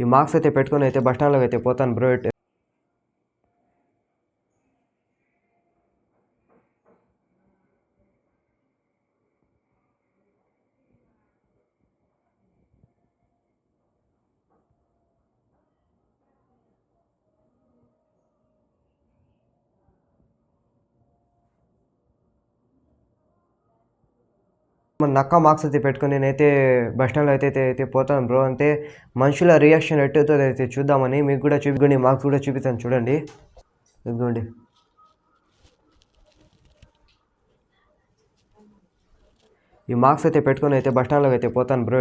ఈ మార్క్స్ అయితే పెట్టుకొని అయితే బస్ స్టాండ్లోకి అయితే పోతాను బ్రో. మన నక్క మార్క్స్ అయితే పెట్టుకొని నేనైతే బస్ స్టాండ్లో అయితే పోతాను బ్రో. అంటే మనుషుల రియాక్షన్ ఎట్టుతో అయితే చూద్దామని మీకు కూడా చూపించుకోండి, మార్క్స్ కూడా చూపిస్తాను చూడండి. ఇదిగోండి, ఈ మార్క్స్ అయితే పెట్టుకొని అయితే బస్ స్టాండ్లోకి అయితే పోతాను బ్రో.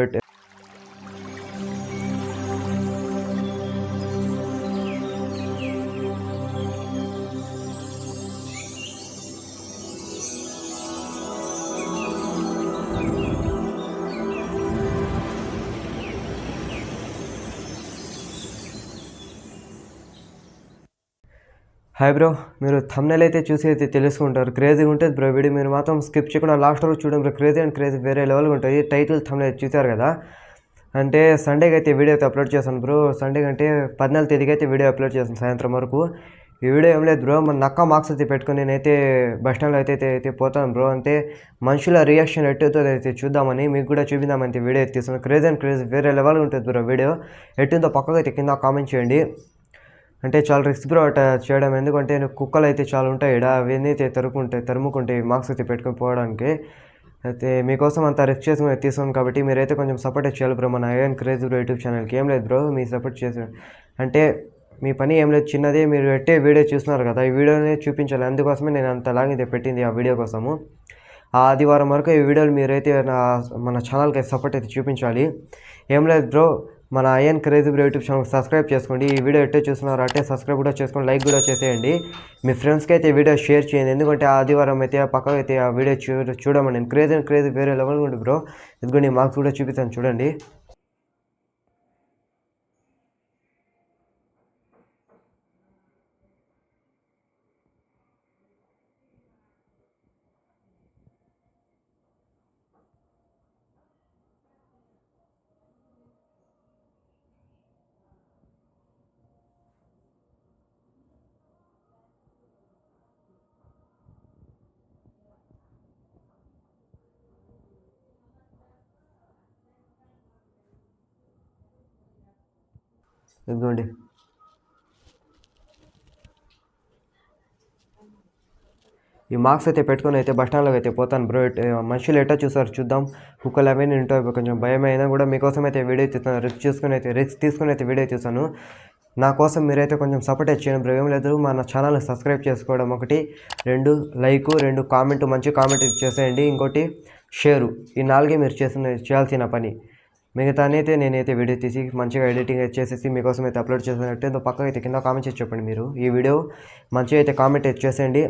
హాయ్ బ్రో, మీరు థంబ్నెయిల్ అయితే చూసి అయితే తెలుసుకుంటారు. క్రేజీగా ఉంటుంది బ్రో వీడియో. మీరు మాత్రం స్కిప్ చేయకుండా లాస్ట్ వరకు చూడండి బ్రో. క్రేజీ అండ్ క్రేజీ వేరే లెవెల్గా ఉంటుంది. టైటిల్ థంబ్నెయిల్ చూశారు కదా. అంటే సండేకి అయితే వీడియో అయితే అప్లోడ్ చేశాను బ్రో. సండే అంటే 14వ తేదీకి అయితే వీడియో అప్లోడ్ చేశాను సాయంత్రం వరకు. ఈ వీడియో ఏం లేదు బ్రో, మన నక్క మార్క్స్ అయితే పెట్టుకొని నేనైతే బస్ స్టాండ్లో అయితే పోతాను బ్రో. అంటే మనుషుల రియాక్షన్ ఎట్టుతో అయితే చూద్దామని మీకు కూడా చూపిద్దామని వీడియో అయితే తీస్తున్నాను. క్రేజీ అండ్ క్రేజీ వేరే లెవెల్గా ఉంటుంది బ్రో వీడియో. ఎట్టుందో పక్కగా అయితే కింద కామెంట్ చేయండి. అంటే చాలా రిస్క్ బ్రో అట చేయడం. ఎందుకంటే కుక్కలు అయితే చాలా ఉంటాయి ఇక్కడ, అవన్నీ అయితే తరుముకుంటాయి మార్క్స్ అయితే పెట్టుకొని పోవడానికి. అయితే మీకోసం అంత రిస్క్ చేసుకుని తీసుకున్నాను కాబట్టి మీరైతే కొంచెం సపోర్ట్ చేయాలి బ్రో మన ఐఎన్ క్రేజీ బ్రో యూట్యూబ్ ఛానల్కి. ఏం లేదు బ్రో, మీ సపోర్ట్ చేసి అంటే మీ పని ఏం లేదు, చిన్నదే. మీరు పెట్టే వీడియో చూస్తున్నారు కదా, ఈ వీడియోనే చూపించాలి. అందుకోసమే నేను అంత లాగితే పెట్టింది ఆ వీడియో కోసము. ఆ ఆదివారం వరకు ఈ వీడియోలు మీరైతే మన ఛానల్కి సపోర్ట్ అయితే చూపించాలి. ఏం లేదు బ్రో, మన IN crazy bro YouTube channel subscribe చేసుకోండి. ఈ వీడియో ఎట్టే చూస్తున్నారు అట్టే సబ్స్క్రైబ్ కూడా చేసుకోండి, లైక్ కూడా చేసేయండి. మీ ఫ్రెండ్స్కి అయితే వీడియో షేర్ చేయండి. ఎందుకంటే ఆదివారం అయితే పక్కగా అయితే ఆ వీడియో చూడమని నేను క్రేజీ వేరే లెవెల్ ఉంటుంది బ్రో. ఇదిగోండి మార్క్స్ కూడా చూపిస్తాను చూడండి. ఇదిగోండి, ఈ మార్క్స్ అయితే పెట్టుకొని అయితే బస్ స్టాండ్లోకి అయితే పోతాను బ్రో. మనుషులు ఎట్టా చూసారు చూద్దాం. కుక్కలు అవన్నీ ఉంటాయి, కొంచెం భయం అయినా కూడా మీకోసం అయితే వీడియో తీస్తాను. రిస్క్ తీసుకొని అయితే వీడియో తీస్తాను. నా కోసం మీరైతే కొంచెం సపోర్ట్ చేయండి బ్రో. ఏం లేదు, మన ఛానల్ని సబ్స్క్రైబ్ చేసుకోవడం 1, 2 లైక్, 2 కామెంట్, మంచి కామెంట్ చేసేయండి, ఇంకోటి షేరు. ఈ 4 మీరు చేయాల్సిన పని. మిగతా అయితే నేనైతే వీడియో తీసి మంచిగా ఎడిటింగ్ చేసేసి మీకోసం అయితే అప్లోడ్ చేసినట్టు పక్కగా అయితే కింద కామెంట్ చేసి చెప్పండి. మీరు ఈ వీడియో మంచిగా అయితే కామెంట్ చేసేయండి,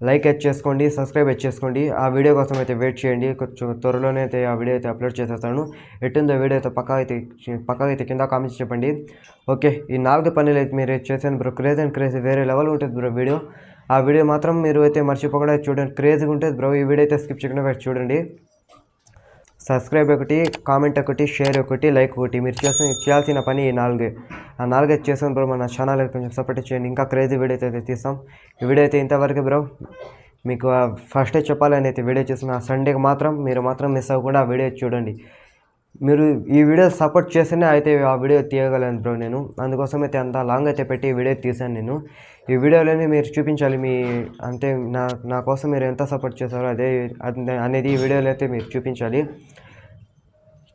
లైక్ అయితే చేసుకోండి, సబ్స్క్రైబ్ అయితే చేసుకోండి. ఆ వీడియో కోసం అయితే వెయిట్ చేయండి, కొంచెం త్వరలోనే అయితే ఆ వీడియో అయితే అప్లోడ్ చేసేస్తాను. ఎట్టుందో వీడియో అయితే పక్కా అయితే కింద కామెంట్స్ చెప్పండి. ఓకే, ఈ 4 పనులు అయితే మీరు చేశాను బ్రో. క్రేజీ అండ్ క్రేజీ వేరే లెవెల్ ఉంటుంది బ్రో వీడియో. ఆ వీడియో మాత్రం మీరు అయితే మర్చిపోకుండా చూడండి, క్రేజీగా ఉంటుంది బ్రో. ఈ వీడియో అయితే స్కిప్ చేయకుండా చూడండి. సబ్స్క్రైబ్ ఒకటి, కామెంట్ ఒకటి, షేర్ ఒకటి, లైక్ ఒకటి. మీరు చేయాల్సిన పని ఈ 4. ఆ 4 అయితే చేసాను బ్రో. మన ఛానల్కి కొంచెం సపోర్ట్ చేయండి, ఇంకా క్రేజీ వీడియో అయితే తీస్తాం. ఈ వీడియో అయితే ఇంతవరకు బ్రో. మీకు ఫస్టే చెప్పాలని అయితే వీడియో చేసిన సండేకి మీరు మాత్రం మిస్ అవ్వకుండా ఆ వీడియో చూడండి. మీరు ఈ వీడియో సపోర్ట్ చేస్తేనే అయితే ఆ వీడియో తీయగలను బ్రో నేను. అందుకోసం అయితే అంత లాంగ్ అయితే పెట్టి ఈ వీడియో తీసాను నేను. ఈ వీడియోలోనే మీరు చూపించాలి మీ అంటే నా కోసం మీరు ఎంత సపోర్ట్ చేశారో అనేది ఈ వీడియోలో అయితే మీరు చూపించాలి.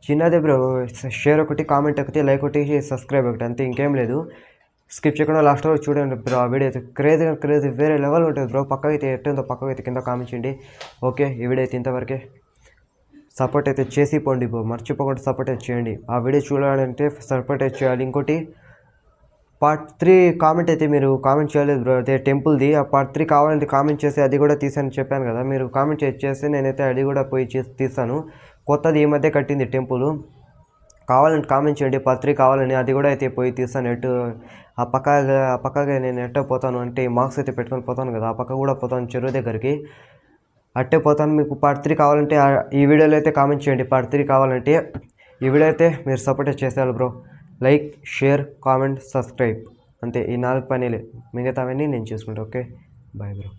చిన్నదే బ్రో, షేర్ ఒకటి, కామెంట్ ఒకటి, లైక్ ఒకటి, సబ్స్క్రైబ్ ఒకటి, అంతే, ఇంకేం లేదు. స్కిప్ చేయకుండా లాస్ట్ వరకు చూడండి బ్రో. ఆ వీడియో అయితే క్రేజీ వేరే లెవెల్ ఉంటుంది బ్రో. పక్కగా అయితే ఎట్టుందో పక్కగా అయితే కింద కామెంట్ చేయండి. ఓకే, ఈ వీడియో అయితే ఇంతవరకే. సపోర్ట్ అయితే చేసి పోండి బ్రో, మర్చిపోకుండా సపోర్ట్ అయితే చేయండి. ఆ వీడియో చూడాలంటే సపోర్ట్ అయితే చేయాలి. ఇంకోటి పార్ట్ 3 కామెంట్ అయితే మీరు కామెంట్ చేయలేదు బ్రో, అదే టెంపుల్ది. ఆ పార్ట్ 3 కావాలంటే కామెంట్ చేసి అది కూడా తీసాను చెప్పాను కదా. మీరు కామెంట్ చేస్తే నేనైతే అది కూడా పోయి తీస్తాను. కొత్తది ఈ మధ్య కట్టింది టెంపుల్. కావాలంటే కామెంట్ చేయండి, పార్ట్ 3 కావాలని, అది కూడా అయితే పోయి తీస్తాను. ఆ పక్కగా నేను ఎట్టో పోతాను అంటే మార్క్స్ అయితే పెట్టుకొని పోతాను కదా, ఆ పక్క కూడా పోతాను చెరువు దగ్గరికి, అట్టే పోతాను. మీకు పార్ట్ 3 కావాలంటే ఈ వీడియోలో అయితే కామెంట్ చేయండి. పార్ట్ 3 కావాలంటే ఈ వీడియో అయితే మీరు సపోర్ట్ చేసేయాలి bro. Like, share, comment, subscribe. అంతే, ఈ 4 పనులే. మిగతావన్నీ నేను చూసుకుంటా. Okay, bye bro.